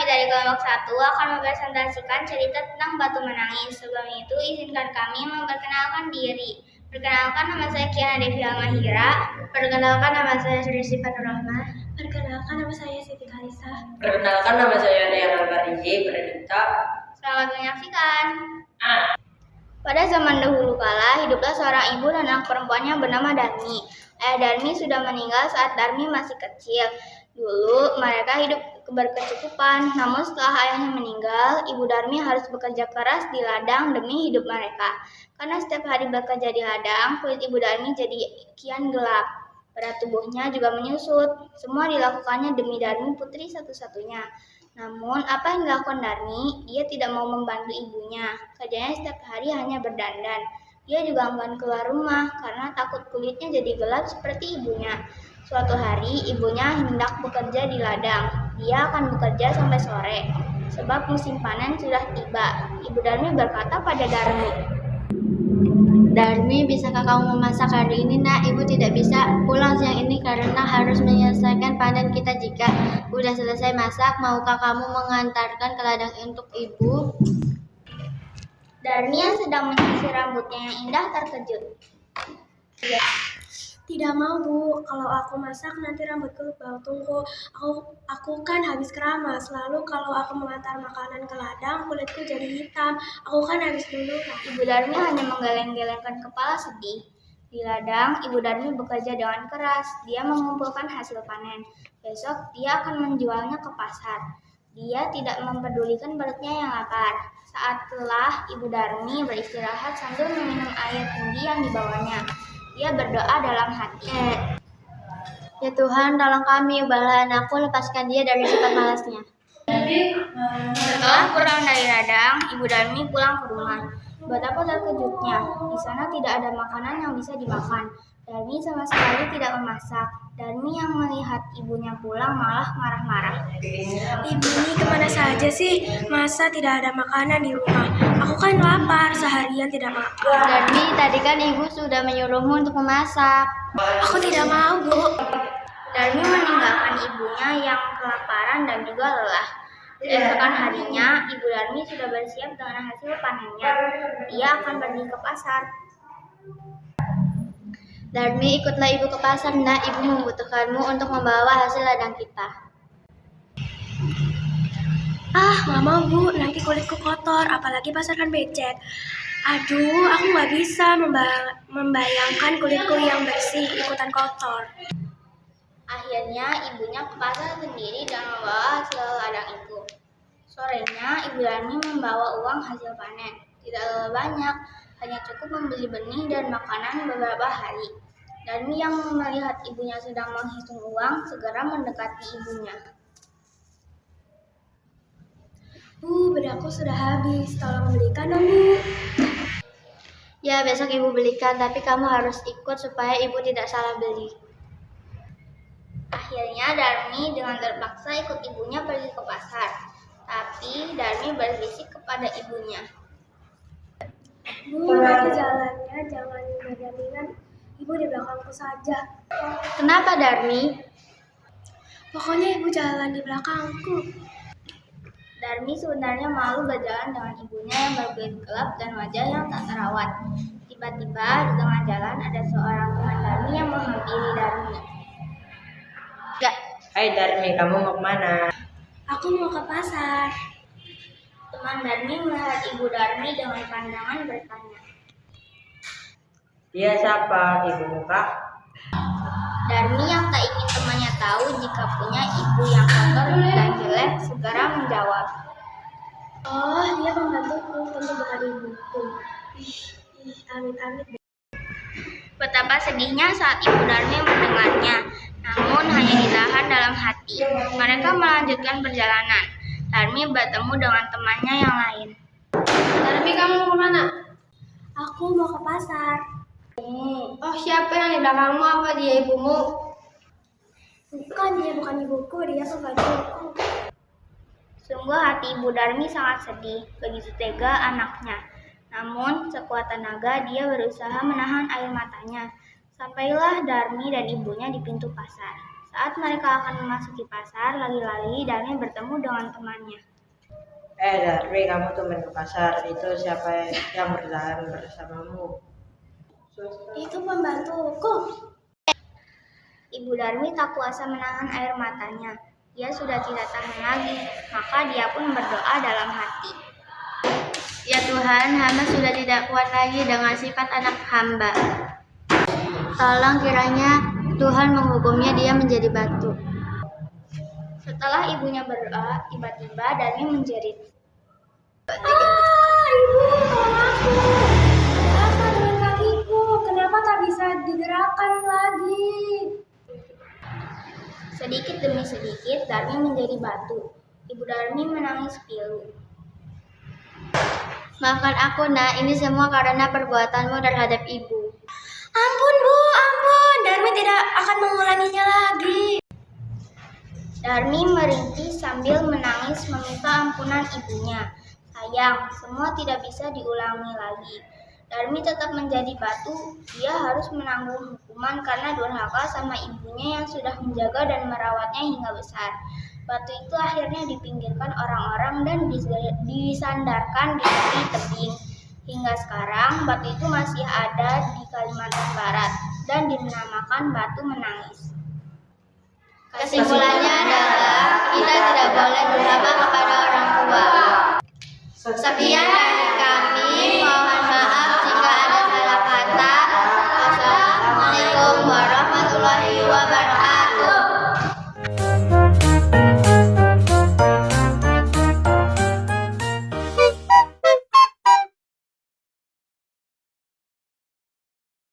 dari kelompok 1 akan mempresentasikan cerita tentang batu menangis. Sebelum itu, izinkan kami memperkenalkan diri. Perkenalkan, nama saya Kiana Devi Almahira. Perkenalkan, nama saya Sri Panurahma. Perkenalkan, nama saya Siti Kalisa. Perkenalkan, nama saya Riana Bariji Pradita. Selamat menyaksikan. Pada zaman dahulu kala, hiduplah seorang ibu dan anak perempuannya bernama Darmi. Ayah Darmi sudah meninggal saat Darmi masih kecil. Dulu mereka hidup berkecukupan, namun setelah ayahnya meninggal, ibu Darmi harus bekerja keras di ladang demi hidup mereka. Karena setiap hari bekerja di ladang, kulit ibu Darmi jadi kian gelap. Berat tubuhnya juga menyusut. Semua dilakukannya demi Darmi, putri satu-satunya. Namun, apa yang dilakukan Darmi? Dia tidak mau membantu ibunya. Kerjanya setiap hari hanya berdandan. Dia juga enggan keluar rumah karena takut kulitnya jadi gelap seperti ibunya. Suatu hari, ibunya hendak bekerja di ladang. Dia akan bekerja sampai sore, sebab musim panen sudah tiba. Ibu Darmi berkata pada Darmi, Darmi, bisakah kamu memasak hari ini, nak? Ibu tidak bisa pulang siang ini karena harus menyelesaikan panen kita. Jika udah selesai masak, maukah kamu mengantarkan ke ladang untuk ibu? Darmi yang sedang menyisir rambutnya yang indah terkejut. Tidak mau, Bu. Kalau aku masak nanti rambutku bau tungku. Aku kan habis keramas. Lalu kalau aku mengantar makanan ke ladang, kulitku jadi hitam. Aku kan habis dulu. Ibu Darmi hanya menggeleng-gelengkan kepala sedih. Di ladang, Ibu Darmi bekerja dengan keras. Dia mengumpulkan hasil panen. Besok dia akan menjualnya ke pasar. Dia tidak mempedulikan perutnya yang lapar. Saat lelah, Ibu Darmi beristirahat sambil meminum air kendi yang dibawanya. Dia berdoa dalam hati. Ya Tuhan, tolong kami, ubahlah anakku, lepaskan dia dari sifat malasnya. Setelah pulang dari ladang, Ibu Darmi pulang ke rumah. Betapa terkejutnya, di sana tidak ada makanan yang bisa dimakan. Darmi sama sekali tidak memasak. Darmi yang melihat ibunya pulang malah marah-marah. Ibu ini kemana saja sih? Masa tidak ada makanan di rumah? Aku kan lapar, seharian tidak makan. Darmi, tadi kan ibu sudah menyuruhmu untuk memasak. Aku tidak mau, Bu. Darmi meninggalkan ibunya yang kelaparan dan juga lelah. Keesokan harinya, Ibu Darmi sudah bersiap dengan hasil panennya. Dia akan pergi ke pasar. Darmi, ikutlah ibu ke pasar, nak. Ibu membutuhkanmu untuk membawa hasil ladang kita. Nggak mau, Bu. Nanti kulitku kotor, apalagi pasar kan becek. Aduh, aku nggak bisa membayangkan kulitku yang bersih ikutan kotor. Akhirnya, ibunya ke pasar sendiri dan membawa hasil ladang itu. Sorenya, Ibu Darmi membawa uang hasil panen. Tidak terlalu banyak, hanya cukup membeli benih dan makanan beberapa hari. Darmi yang melihat ibunya sedang menghitung uang, segera mendekati ibunya. Bu, bedakku sudah habis. Tolong belikan dong, Bu. Ya, besok ibu belikan, tapi kamu harus ikut supaya ibu tidak salah beli. Akhirnya Darmi dengan terpaksa ikut ibunya pergi ke pasar. Tapi Darmi berbisik kepada ibunya. Bu, nanti jalannya jangan berdampingan. Ibu di belakangku saja. Kenapa, Darmi? Pokoknya ibu jalan di belakangku. Darmi sebenarnya malu berjalan dengan ibunya yang berkulit gelap dan wajah yang tak terawat. Tiba-tiba di tengah jalan ada seorang teman Darmi yang menghampiri Darmi. Hai Darmi, kamu mau kemana? Aku mau ke pasar. Teman Darmi melihat ibu Darmi dengan pandangan bertanya. Dia siapa? Ibumu kah? Darmi yang tak ingin temannya tahu jika punya ibu yang kotor dan jelek segera menjawab. Oh, dia pembantuku, tentu bukan ibuku. Amit-amit. Betapa sedihnya saat ibu Darmi mendengarnya, namun hanya ditahan dalam hati. Mereka melanjutkan perjalanan. Darmi bertemu dengan temannya yang lain. Darmi, kamu mau kemana? Aku mau ke pasar. Oh, siapa yang di belakangmu? Apa dia ibumu? Bukan, dia bukan ibuku, dia pembantuku. Sungguh hati ibu Darmi sangat sedih, begitu tega anaknya. Namun, sekuat tenaga dia berusaha menahan air matanya. Sampailah Darmi dan ibunya di pintu pasar. Saat mereka akan memasuki pasar, lagi-lagi Darmi bertemu dengan temannya. Darmi, kamu tumben ke pasar. Itu siapa yang bertahan bersamamu? Itu pembantuku. Ibu Darmi tak kuasa menahan air matanya. Dia sudah tidak tahan lagi, maka dia pun berdoa dalam hati. Ya Tuhan, hamba sudah tidak kuat lagi dengan sifat anak hamba. Tolong kiranya Tuhan menghukumnya dia menjadi batu. Setelah ibunya berdoa, tiba-tiba Darmi menjerit. Ibu, tolong aku. Apa dengan kakiku? Kenapa tak bisa digerakkan lagi? Sedikit demi sedikit, Darmi menjadi batu. Ibu Darmi menangis pilu. Maafkan aku nak, ini semua karena perbuatanmu terhadap ibu. Ampun Bu, ampun. Darmi tidak akan mengulanginya lagi. Darmi merintih sambil menangis meminta ampunan ibunya. Sayang, semua tidak bisa diulangi lagi. Darmi tetap menjadi batu, dia harus menanggung hukuman karena durhaka sama ibunya yang sudah menjaga dan merawatnya hingga besar. Batu itu akhirnya dipinggirkan orang-orang dan disandarkan di tepi tebing. Hingga sekarang, batu itu masih ada di Kalimantan Barat dan dinamakan batu menangis. Kesimpulannya adalah